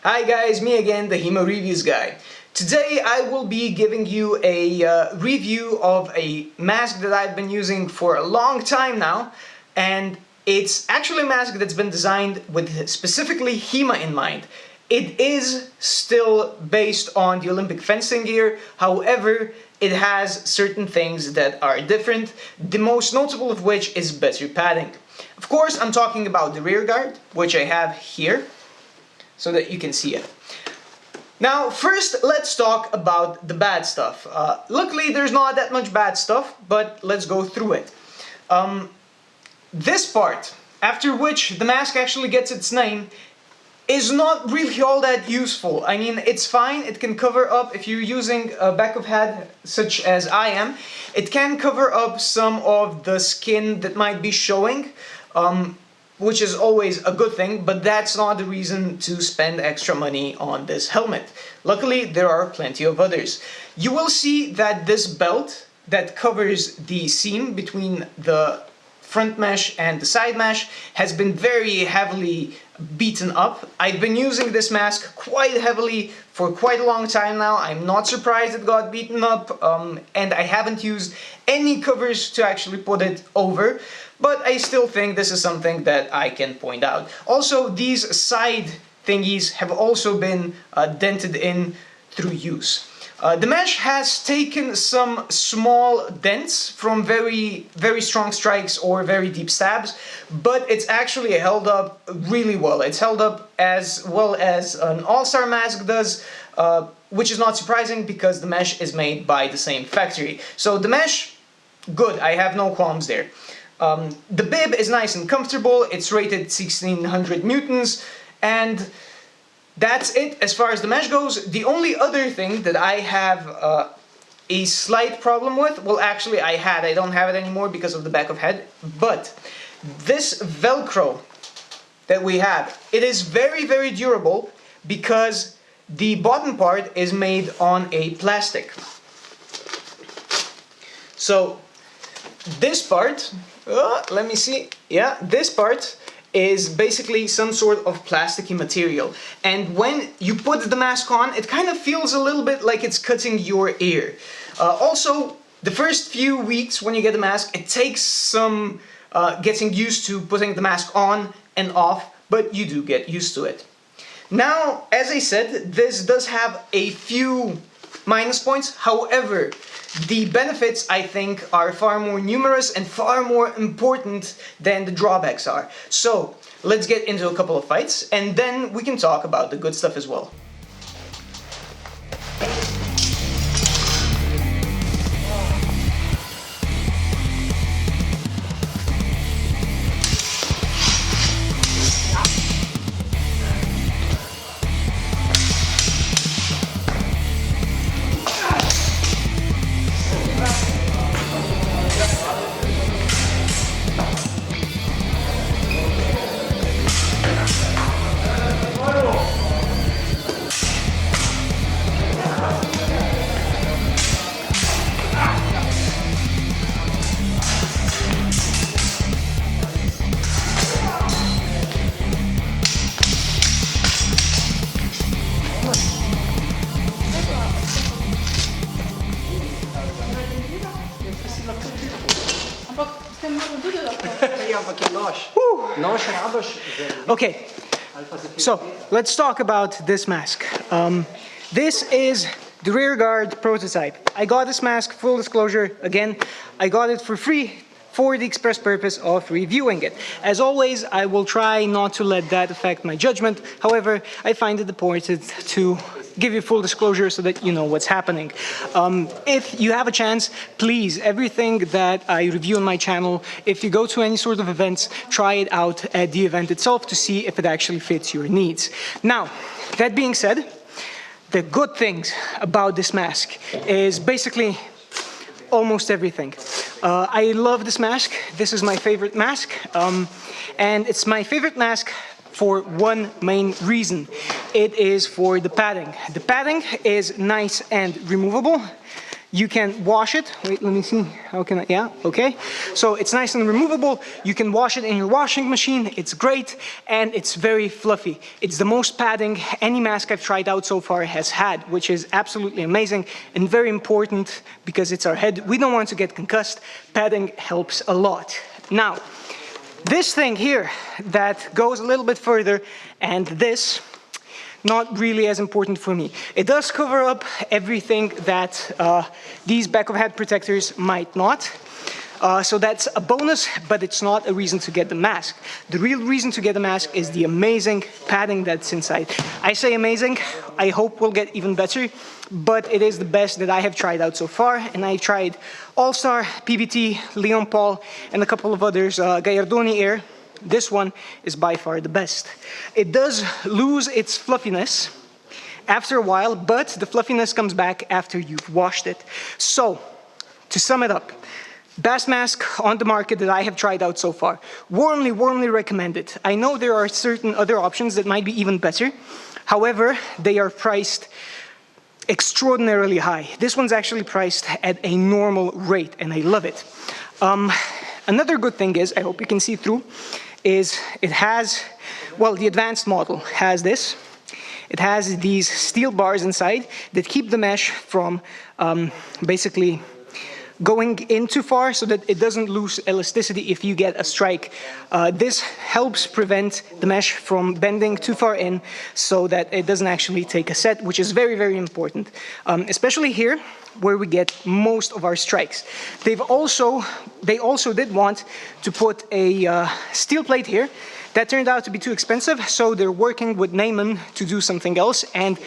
Hi guys, me again, the HEMA Reviews guy. Today I will be giving you a review of a mask that I've been using for a long time now, and it's actually a mask that's been designed with specifically HEMA in mind. It is still based on the Olympic fencing gear, however, it has certain things that are different, the most notable of which is better padding. Of course, I'm talking about the Rearguard, which I have here, so that you can see it. Now, first, let's talk about the bad stuff. Luckily, there's not that much bad stuff, but let's go through it. This part, after which the mask actually gets its name, is not really all that useful. I mean, it's fine, it can cover up, if you're using a back of head such as I am, it can cover up some of the skin that might be showing, which is always a good thing, but that's not the reason to spend extra money on this helmet. Luckily, there are plenty of others. You will see that this belt that covers the seam between the front mesh and the side mesh has been very heavily beaten up. I've been using this mask quite heavily for quite a long time now. I'm not surprised it got beaten up, and I haven't used any covers to actually put it over, but I still think this is something that I can point out. Also, these side thingies have also been dented in through use. The mesh has taken some small dents from very strong strikes or very deep stabs, but it's actually held up really well. It's held up as well as an all-star mask does, which is not surprising because the mesh is made by the same factory. So the mesh, good, I have no qualms there. The bib is nice and comfortable, it's rated 1600 newtons, and that's it as far as the mesh goes. The only other thing that I have a slight problem with, well actually I don't have it anymore because of the back of head, but this Velcro that we have, it is very durable because the bottom part is made on a plastic. So this part, let me see, yeah, this part is basically some sort of plasticky material, and when you put the mask on, it kind of feels a little bit like it's cutting your ear. Also, the first few weeks when you get the mask, it takes some getting used to putting the mask on and off, but you do get used to it. Now, as I said, this does have a few minus points, however, the benefits, I think, are far more numerous and far more important than the drawbacks are. So, let's get into a couple of fights, and then we can talk about the good stuff as well. Okay, so let's talk about this mask. This is the Rearguard prototype. I got this mask, full disclosure, again, I got it for free for the express purpose of reviewing it. As always, I will try not to let that affect my judgment. However, I find it important to give you full disclosure so that you know what's happening. If you have a chance, please, everything that I review on my channel, if you go to any sort of events, try it out at the event itself to see if it actually fits your needs. Now, that being said, the good things about this mask is basically almost everything. I love this mask. This is my favorite mask, and it's my favorite mask for one main reason. It is for the padding. The padding is nice and removable. You can wash it. Wait, let me see. How can I? Yeah, okay. So it's nice and removable. You can wash it in your washing machine. It's great, and it's very fluffy. It's the most padding any mask I've tried out so far has had, which is absolutely amazing and very important because it's our head. We don't want to get concussed. Padding helps a lot. Now, this thing here that goes a little bit further, and this, not really as important for me. It does cover up everything that these back of head protectors might not. So that's a bonus, but it's not a reason to get the mask. The real reason to get the mask is the amazing padding that's inside. I say amazing, I hope we'll get even better, but it is the best that I have tried out so far, and I tried All-Star, PBT, Leon Paul, and a couple of others, Gaiardoni Air. This one is by far the best. It does lose its fluffiness after a while, but the fluffiness comes back after you've washed it. So, to sum it up, best mask on the market that I have tried out so far. Warmly, warmly recommend it. I know there are certain other options that might be even better. However, they are priced extraordinarily high. This one's actually priced at a normal rate, and I love it. Another good thing is, I hope you can see through, is it has, well, the advanced model has this. It has these steel bars inside that keep the mesh from basically going in too far so that it doesn't lose elasticity if you get a strike. This helps prevent the mesh from bending too far in so that it doesn't actually take a set, which is very, very important, especially here where we get most of our strikes. They also did want to put a steel plate here. That turned out to be too expensive, so they're working with Neyman to do something else, and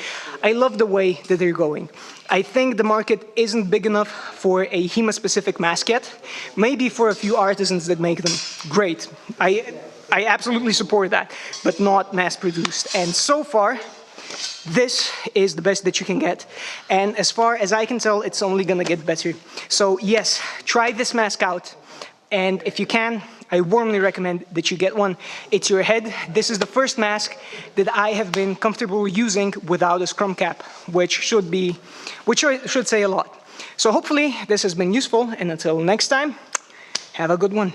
I love the way that they're going. I think the market isn't big enough for a HEMA-specific mask yet. Maybe for a few artisans that make them. Great. I absolutely support that, but not mass-produced. And so far, this is the best that you can get. And as far as I can tell, it's only gonna get better. So yes, try this mask out. And if you can, I warmly recommend that you get one. It's your head. This is the first mask that I have been comfortable using without a scrum cap, which should say a lot. So hopefully this has been useful, and until next time, have a good one.